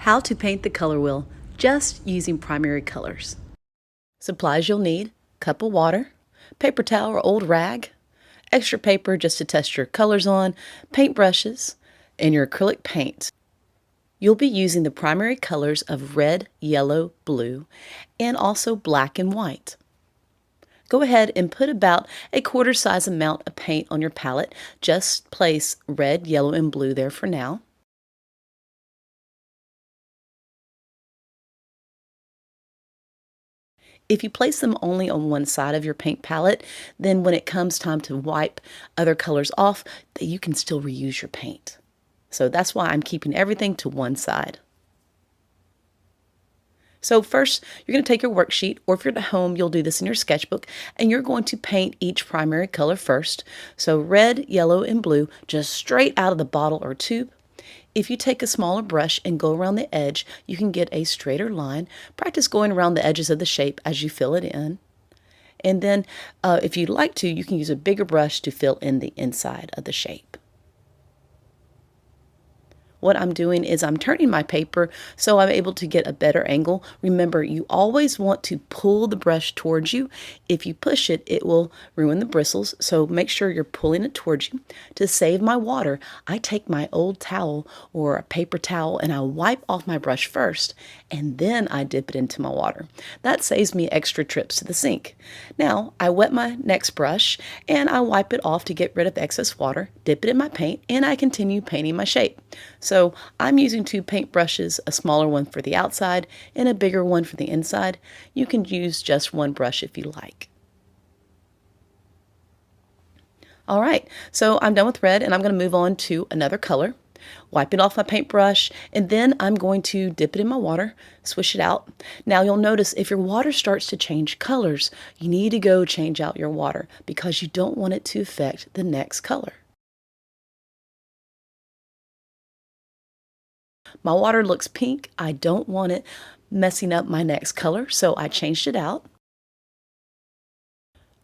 How to paint the color wheel just using primary colors. Supplies you'll need: cup of water, paper towel or old rag, extra paper just to test your colors on, paint brushes, and your acrylic paint. You'll be using the primary colors of red, yellow, blue, and also black and white. Go ahead and put about a quarter size amount of paint on your palette. Just place red, yellow, and blue there for now. If you place them only on one side of your paint palette, then when it comes time to wipe other colors off, you can still reuse your paint. So that's why I'm keeping everything to one side. So first, you're going to take your worksheet, or if you're at home, you'll do this in your sketchbook, and you're going to paint each primary color first. So red, yellow, and blue, just straight out of the bottle or tube. If you take a smaller brush and go around the edge, you can get a straighter line. Practice going around the edges of the shape as you fill it in. And then if you'd like to, you can use a bigger brush to fill in the inside of the shape. What I'm doing is I'm turning my paper so I'm able to get a better angle. Remember, you always want to pull the brush towards you. If you push it, it will ruin the bristles, so make sure you're pulling it towards you. To save my water, I take my old towel or a paper towel and I wipe off my brush first, and then I dip it into my water. That saves me extra trips to the sink. Now, I wet my next brush and I wipe it off to get rid of excess water, dip it in my paint, and I continue painting my shape. So I'm using two paint brushes, a smaller one for the outside and a bigger one for the inside. You can use just one brush if you like. All right, so I'm done with red and I'm going to move on to another color. Wipe it off my paintbrush, and then I'm going to dip it in my water, swish it out. Now you'll notice if your water starts to change colors, you need to go change out your water because you don't want it to affect the next color. My water looks pink. I don't want it messing up my next color, so I changed it out.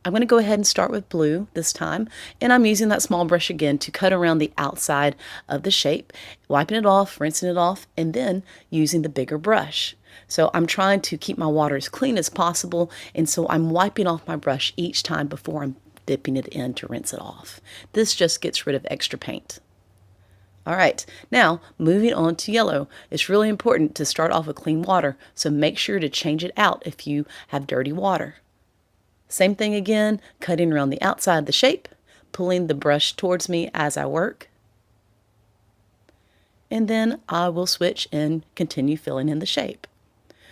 I'm going to go ahead and start with blue this time, and I'm using that small brush again to cut around the outside of the shape, wiping it off, rinsing it off, and then using the bigger brush. So I'm trying to keep my water as clean as possible, and so I'm wiping off my brush each time before I'm dipping it in to rinse it off. This just gets rid of extra paint. All right, now moving on to yellow. It's really important to start off with clean water, so make sure to change it out if you have dirty water. Same thing again, cutting around the outside of the shape, pulling the brush towards me as I work. And then I will switch and continue filling in the shape.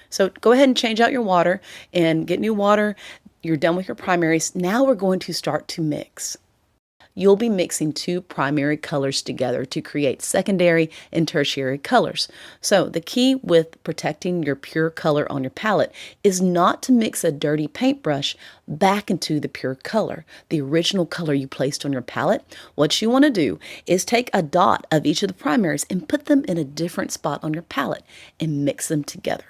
So go ahead and change out your water and get new water. You're done with your primaries. Now we're going to start to mix. You'll be mixing two primary colors together to create secondary and tertiary colors. So the key with protecting your pure color on your palette is not to mix a dirty paintbrush back into the pure color, the original color you placed on your palette. What you want to do is take a dot of each of the primaries and put them in a different spot on your palette and mix them together.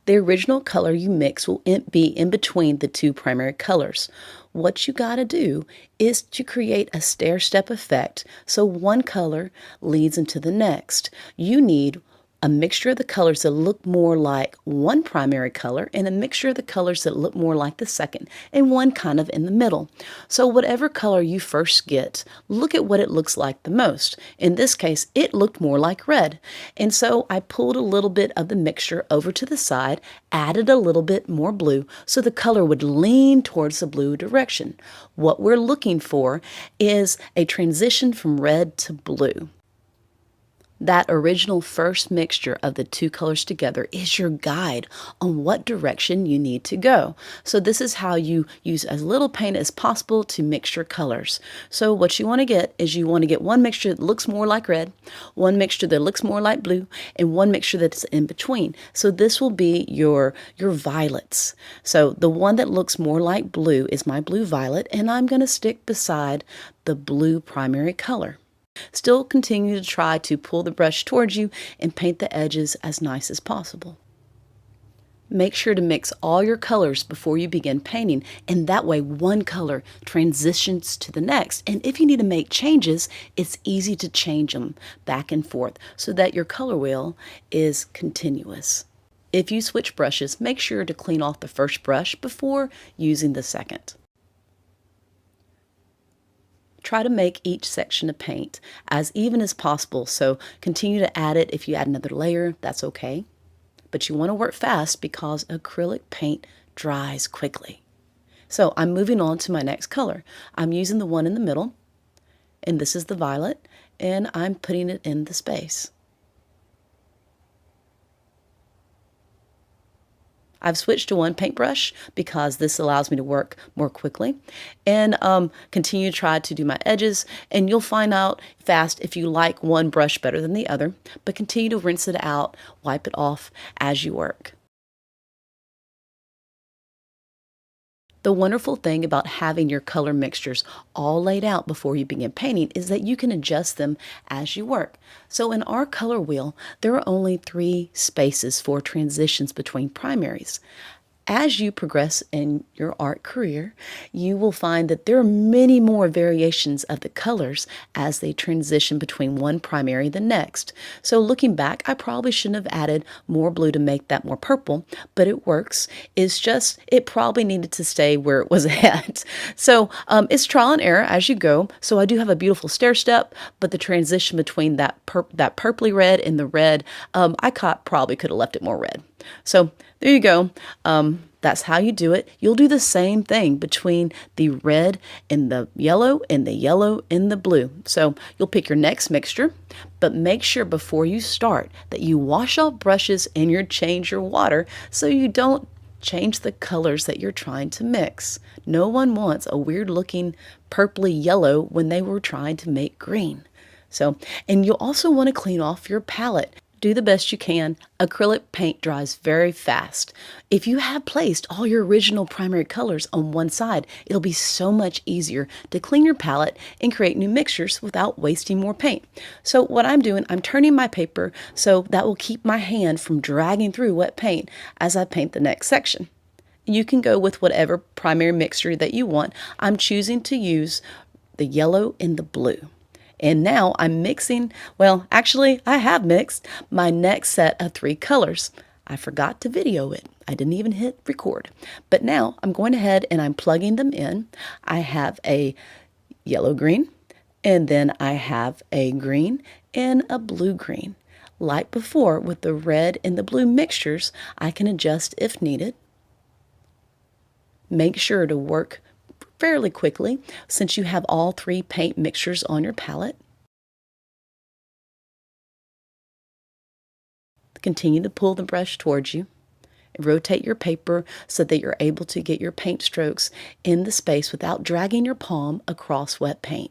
The original color you mix will be in between the two primary colors. What you got to do is to create a stair-step effect so one color leads into the next. You need a mixture of the colors that look more like one primary color and a mixture of the colors that look more like the second, and one kind of in the middle. So whatever color you first get, look at what it looks like the most. In this case, it looked more like red. And so I pulled a little bit of the mixture over to the side, added a little bit more blue so the color would lean towards the blue direction. What we're looking for is a transition from red to blue. That original first mixture of the two colors together is your guide on what direction you need to go. So this is how you use as little paint as possible to mix your colors. So what you want to get is you want to get one mixture that looks more like red, one mixture that looks more like blue, and one mixture that's in between. So this will be your violets. So the one that looks more like blue is my blue violet, and I'm going to stick beside the blue primary color. Still continue to try to pull the brush towards you and paint the edges as nice as possible. Make sure to mix all your colors before you begin painting, and that way one color transitions to the next. And if you need to make changes, it's easy to change them back and forth so that your color wheel is continuous. If you switch brushes, make sure to clean off the first brush before using the second. Try to make each section of paint as even as possible, so continue to add it. If you add another layer, that's okay. But you want to work fast because acrylic paint dries quickly. So I'm moving on to my next color. I'm using the one in the middle, and this is the violet, and I'm putting it in the space. I've switched to one paintbrush because this allows me to work more quickly, and continue to try to do my edges, and you'll find out fast if you like one brush better than the other, but continue to rinse it out, wipe it off as you work. The wonderful thing about having your color mixtures all laid out before you begin painting is that you can adjust them as you work. So in our color wheel, there are only 3 spaces for transitions between primaries. As you progress in your art career, you will find that there are many more variations of the colors as they transition between one primary than next. So looking back, I probably shouldn't have added more blue to make that more purple, but it works. It's just, it probably needed to stay where it was at. So it's trial and error as you go. So I do have a beautiful stair step, but the transition between that purpley red and the red, probably could have left it more red. So there you go. That's how you do it. You'll do the same thing between the red and the yellow and the yellow and the blue. So you'll pick your next mixture, but make sure before you start that you wash off brushes and you change your water so you don't change the colors that you're trying to mix. No one wants a weird looking purpley yellow when they were trying to make green. So, and you'll also want to clean off your palette. Do the best you can. Acrylic paint dries very fast. If you have placed all your original primary colors on one side, it'll be so much easier to clean your palette and create new mixtures without wasting more paint. So what I'm doing, I'm turning my paper so that will keep my hand from dragging through wet paint as I paint the next section. You can go with whatever primary mixture that you want. I'm choosing to use the yellow and the blue. And now I'm mixing, well, actually, I have mixed my next set of 3 colors. I forgot to video it. I didn't even hit record. But now I'm going ahead and I'm plugging them in. I have a yellow-green, and then I have a green and a blue-green. Like before, with the red and the blue mixtures, I can adjust if needed. Make sure to work fairly quickly since you have all 3 paint mixtures on your palette. Continue to pull the brush towards you. Rotate your paper so that you're able to get your paint strokes in the space without dragging your palm across wet paint.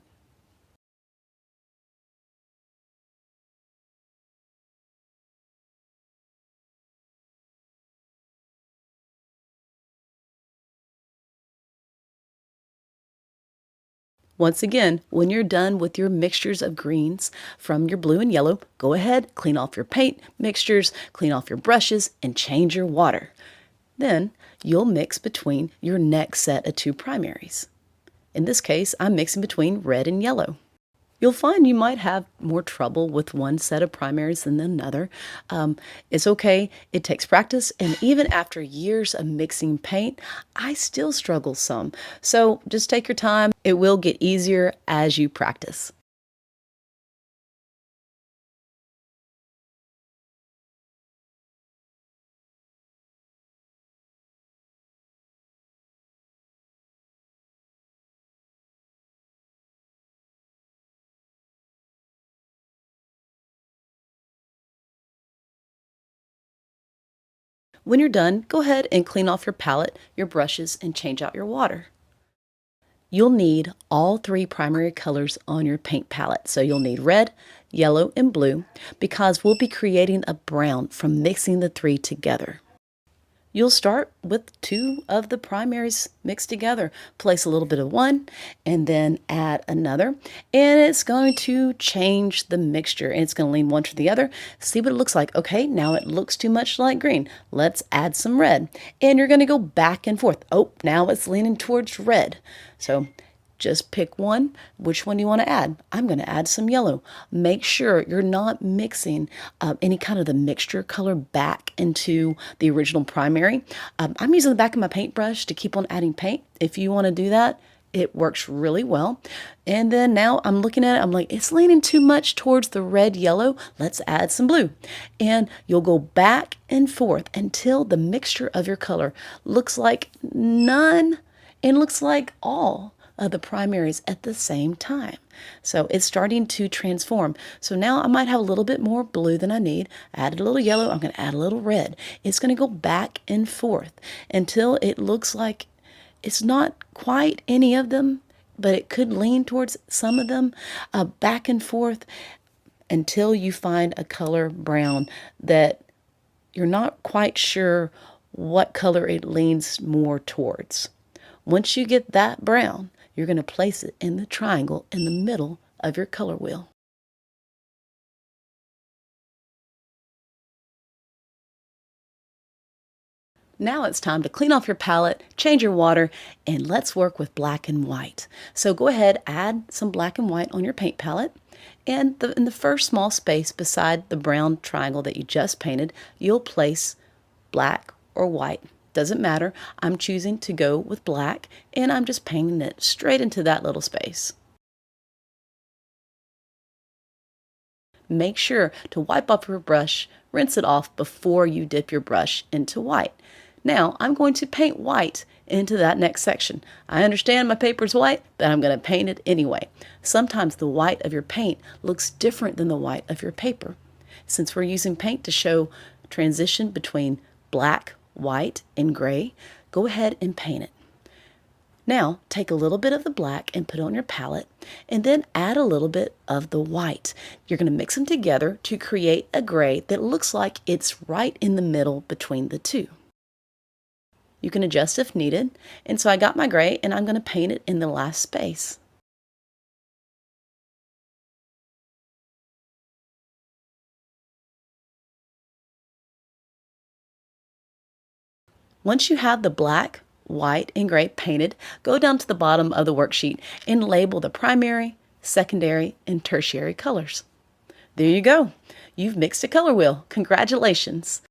Once again, when you're done with your mixtures of greens from your blue and yellow, go ahead, clean off your paint mixtures, clean off your brushes, and change your water. Then you'll mix between your next set of 2 primaries. In this case, I'm mixing between red and yellow. You'll find you might have more trouble with one set of primaries than another. It's okay. It takes practice. And even after years of mixing paint, I still struggle some. So just take your time. It will get easier as you practice. When you're done, go ahead and clean off your palette, your brushes, and change out your water. You'll need all 3 primary colors on your paint palette. So you'll need red, yellow, and blue because we'll be creating a brown from mixing the 3 together. You'll start with two of the primaries mixed together. Place a little bit of one and then add another. And it's going to change the mixture. And it's going to lean one to the other. See what it looks like. Okay, now it looks too much like green. Let's add some red. And you're going to go back and forth. Oh, now it's leaning towards red. So just pick one. Which one do you want to add? I'm going to add some yellow. Make sure you're not mixing any kind of the mixture color back into the original primary. I'm using the back of my paintbrush to keep on adding paint. If you want to do that, it works really well. And then now I'm looking at it, I'm like, it's leaning too much towards the red yellow. Let's add some blue. And you'll go back and forth until the mixture of your color looks like none and looks like all of the primaries at the same time. So it's starting to transform. So now I might have a little bit more blue than I need. I added a little yellow. I'm going to add a little red. It's going to go back and forth until it looks like it's not quite any of them, but it could lean towards some of them, back and forth until you find a color brown that you're not quite sure what color it leans more towards. Once you get that brown, you're going to place it in the triangle in the middle of your color wheel. Now it's time to clean off your palette, change your water, and let's work with black and white. So go ahead, add some black and white on your paint palette. And in the first small space beside the brown triangle that you just painted, you'll place black or white. Doesn't matter. I'm choosing to go with black, and I'm just painting it straight into that little space. Make sure to wipe off your brush, rinse it off before you dip your brush into white. Now I'm going to paint white into that next section. I understand my paper's white, but I'm going to paint it anyway. Sometimes the white of your paint looks different than the white of your paper. Since we're using paint to show transition between black, white, and gray, go ahead and paint it. Now, take a little bit of the black and put it on your palette, and then add a little bit of the white. You're going to mix them together to create a gray that looks like it's right in the middle between the two. You can adjust if needed, and so I got my gray, and I'm going to paint it in the last space. Once you have the black, white, and gray painted, go down to the bottom of the worksheet and label the primary, secondary, and tertiary colors. There you go. You've mixed a color wheel. Congratulations.